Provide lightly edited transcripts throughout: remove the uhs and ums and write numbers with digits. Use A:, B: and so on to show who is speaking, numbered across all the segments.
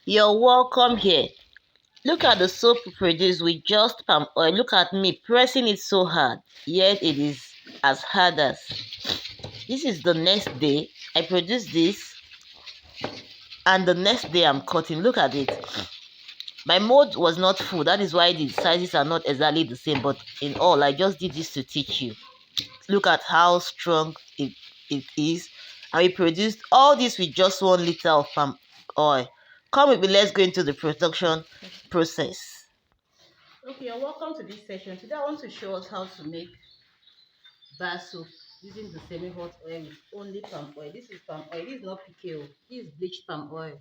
A: You're welcome here. Look at the soap we produce with just palm oil. Look at me pressing it so hard, yet it is as hard as. This is the next day. I produce this, and the next day I'm cutting. Look at it. My mold was not full. That is why the sizes are not exactly the same. But in all, I just did this to teach you. Look at how strong it is. And we produced all this with just 1 liter of palm oil. Come with me, let's go into the production process. Okay, you're welcome to this session. Today I want to show us how to make bar soap using the semi-hot oil with only palm oil. This is palm oil. This is not PKO. This is bleached palm oil.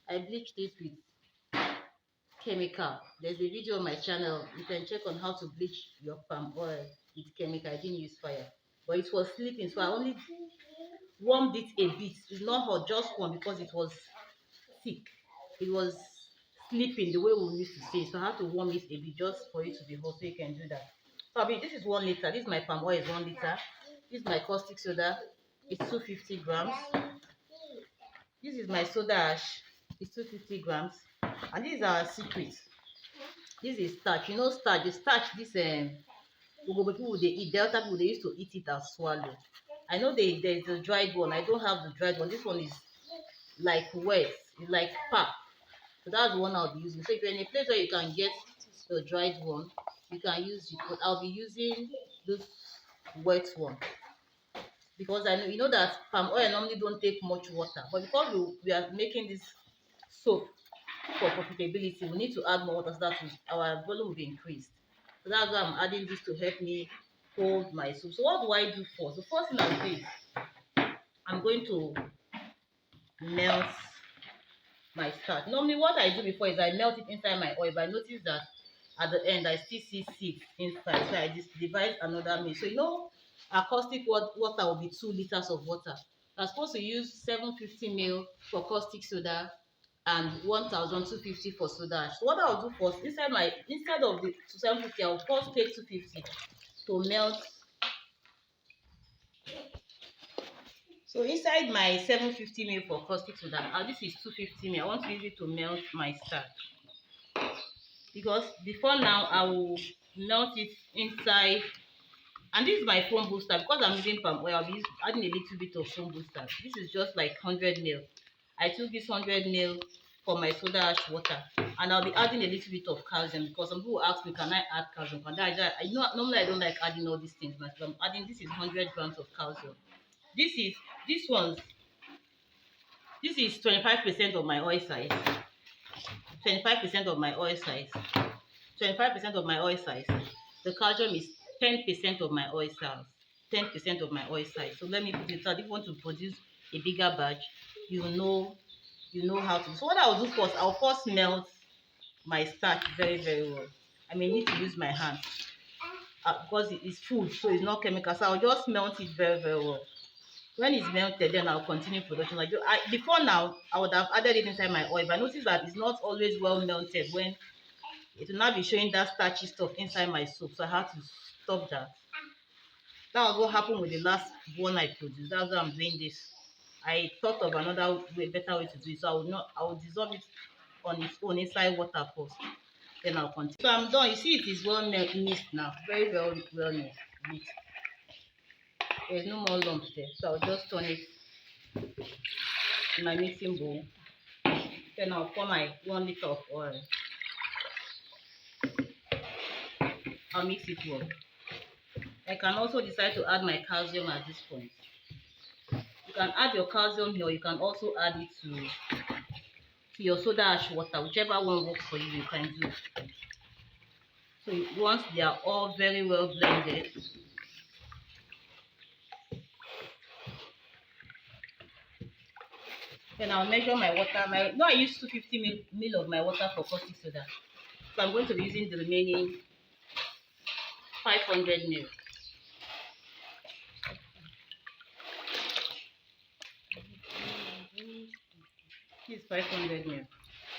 A: I bleached it with chemical. There's a video on my channel. You can check on how to bleach your palm oil with chemical. I didn't use fire. But it was sleeping, so I only warmed it a bit. It's not hot, just warm because it was thick. It was sleeping the way we used to say. So I had to warm it a bit just for it to be hot, so you can do that. So I mean, this is 1 liter. This is my palm oil is 1 liter. This is my caustic soda. It's 250 grams. This is my soda ash. It's 250 grams. And this is our secret. This is starch. You know starch. The starch, this people they eat, Delta people they used to eat it as swallow. I know there's the dried one. I don't have the dried one. This one is like wet. It's like pap. So that's the one I'll be using. So if you're in a place where you can get the dried one, you can use it. But I'll be using this wet one because I know you know that palm oil normally don't take much water. But because we are making this soap for profitability, we need to add more water so that our volume will be increased. So that's why I'm adding this to help me hold my soup. So what do I do first? The first thing I'll do is I'm going to melt my starch. Normally what I do before is I melt it inside my oil, but I notice that at the end I still see seeds inside. So I just devise another mix. So you know our caustic water will be 2 liters of water. I'm supposed to use 750 ml for caustic soda and 1250 for soda ash. So what I'll do first, instead of the 750, I'll first take 250 to melt. So inside my 750 ml for caustic soda, this is 250 ml. I want to use it to melt my starch. Because before now I will melt it inside, and this is my foam booster. Because I'm using palm oil, I'll be adding a little bit of foam booster. This is just like 100 ml. I took this 100 ml for my soda ash water, and I'll be adding a little bit of calcium because some people ask me, can I add calcium? I know normally I don't like adding all these things, but I'm adding, this is 100 grams of calcium. This is this one's this is 25% of my oil size. 25% of my oil size. 25% of my oil size. The calcium is 10% of my oil size. 10% of my oil size. So let me put it out. If you want to produce a bigger batch, you know how to. So what I'll do first, I'll first melt my starch very, very well. I may need to use my hand because it is food, so it's not chemical. So I'll just melt it very, very well. When it's melted, then I'll continue production. Before now, I would have added it inside my oil, but I noticed that it's not always well melted when it will not be showing that starchy stuff inside my soup. So I had to stop that. That was what happened with the last one I produced. That's why I'm doing this. I thought of another way, better way to do it. So I will dissolve it on its own inside water first. Then I'll continue. So I'm done. You see it is well mixed now. Very well mixed. There's no more lumps there. So I'll just turn it in my mixing bowl. Then I'll pour my 1 liter of oil. I'll mix it well. I can also decide to add my calcium at this point. You can add your calcium here, or you can also add it to your soda ash water, whichever one works for you, you can do. So once they are all very well blended, then I'll measure my water. I use 250 ml of my water for caustic soda. So I'm going to be using the remaining 500 ml. This is 500 ml.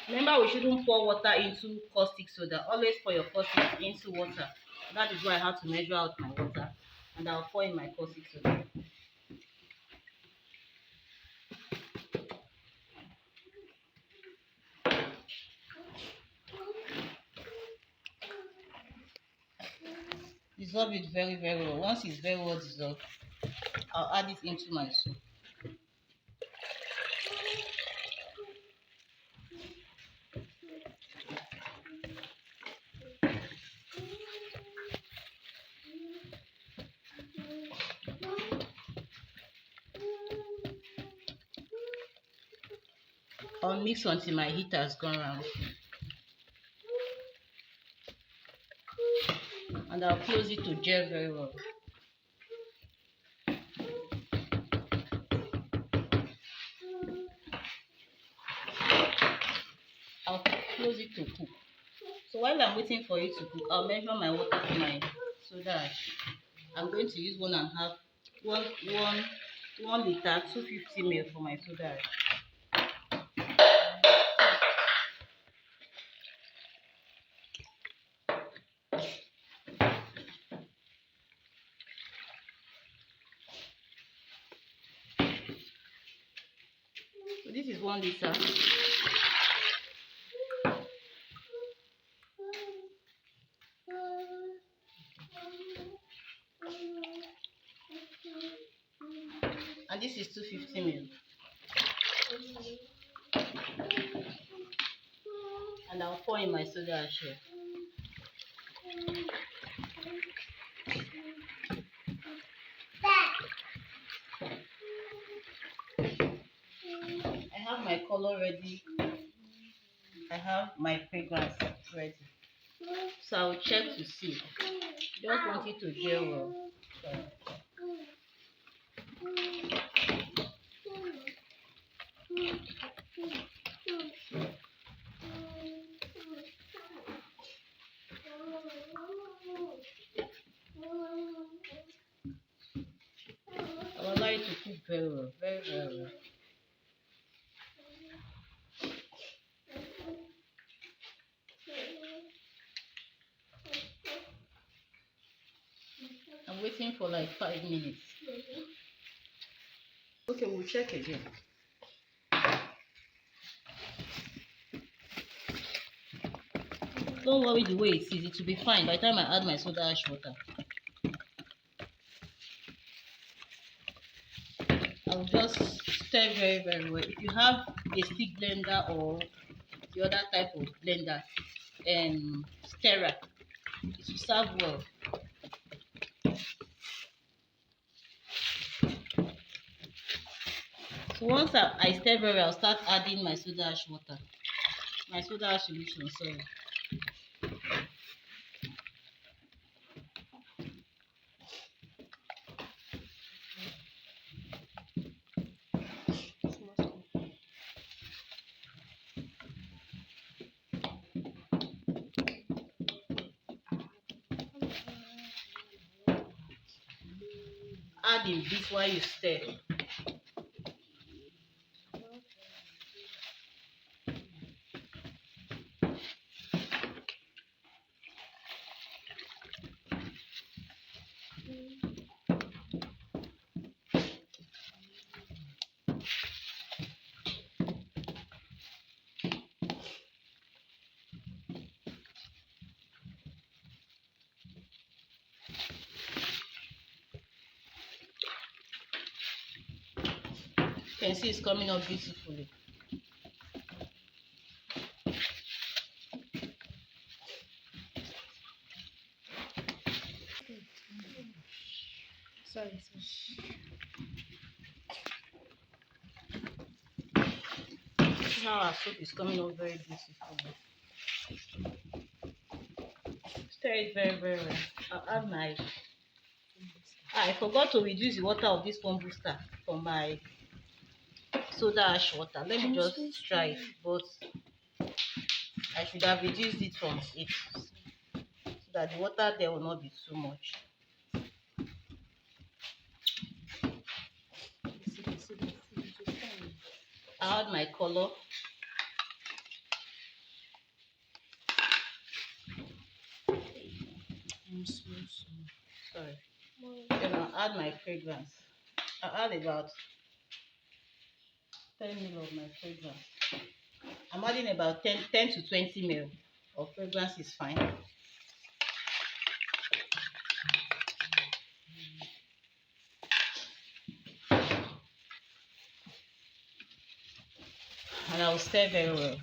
A: Remember, we shouldn't pour water into caustic soda. Always pour your caustic into water. That is why I have to measure out my water, and I'll pour in my caustic soda. dissolve it very, very well. Once it's very well dissolved, I'll add it into my soup. I'll mix until my heat has gone round. And I'll close it to gel very well. I'll close it to cook. So while I'm waiting for it to cook, I'll measure my water to my soda ash. I'm going to use 1.5 liter 250 ml for my soda ash. So this is 1 liter. And this is 250 ml. And I'll pour in my soda ash here. I have my color ready. I have my fragrance ready. So I'll check to see. Just want it to gel well. I'll allow it to cook very well, very, very well. I'm waiting for like 5 minutes. Okay, we'll check again. Don't worry the way it is, it will be fine by the time I add my soda ash water. I'll just stir very, very well. If you have a stick blender or the other type of blender and stirrer, it will serve well. So once I stir very well, I'll start adding my soda ash water, my soda ash solution, sorry. Add in this while you stir. You can see it's coming up beautifully. Sorry. Now our soup is coming up very beautifully. Stir it very, very well. I'll add my... I forgot to reduce the water of this phone booster for my soda ash water. Let me just try it, but I should have reduced it from 8 so that the water there will not be too much. I add my color. Sorry. Then I'll add my fragrance. I'll add about 10 ml of my fragrance. I'm adding about 10 to 20 ml of fragrance is fine. I'll stir very well.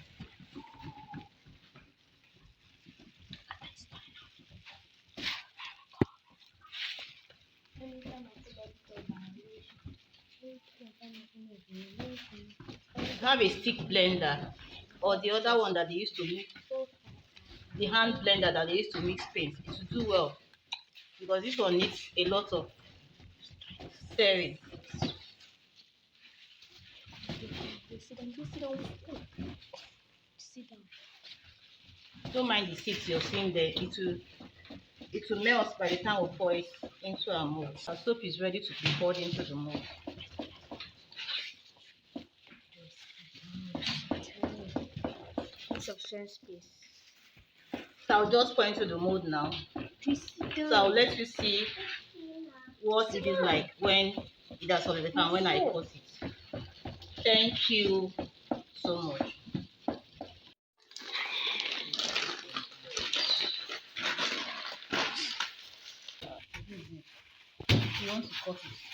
A: Have a stick blender or the other one that they used to mix, the hand blender that they used to mix paint. It will do well because this one needs a lot of stirring. Don't mind the seeds you're seeing there. It will melt by the time we pour it into our mold. Our soap is ready to be poured into the mold.
B: Space.
A: So I'll just pour into the mold now. So I'll let you see what it is like when it has solidified and when I cut it. Thank you so much. You want to cut it.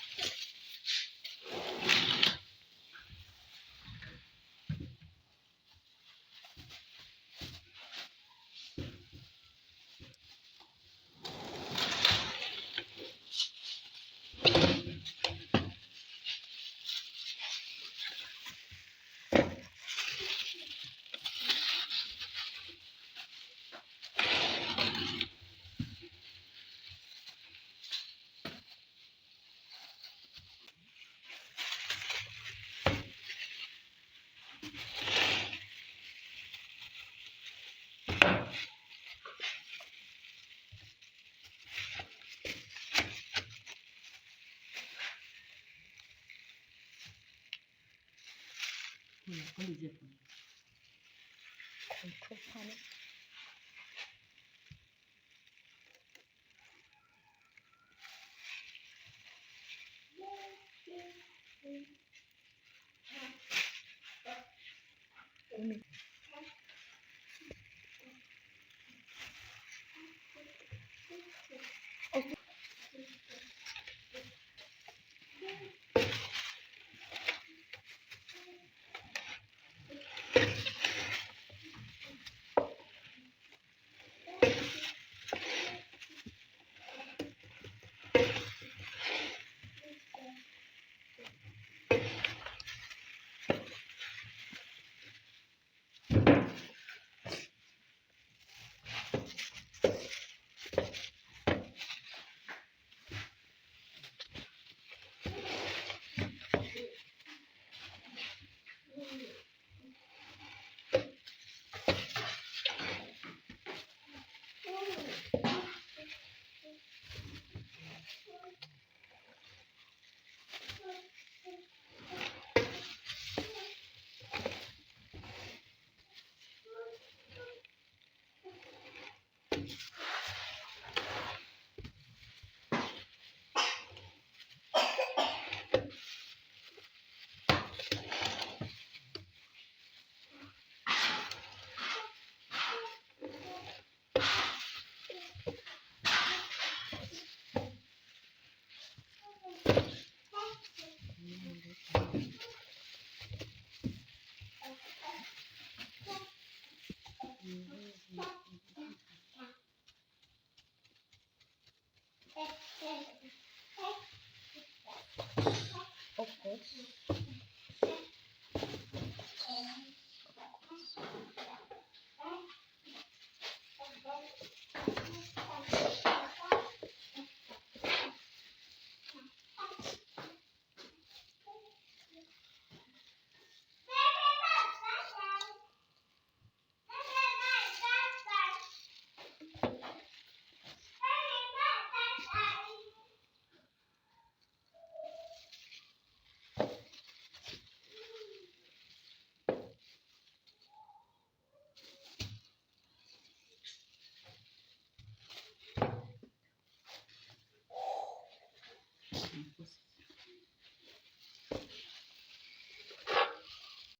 A: What is it?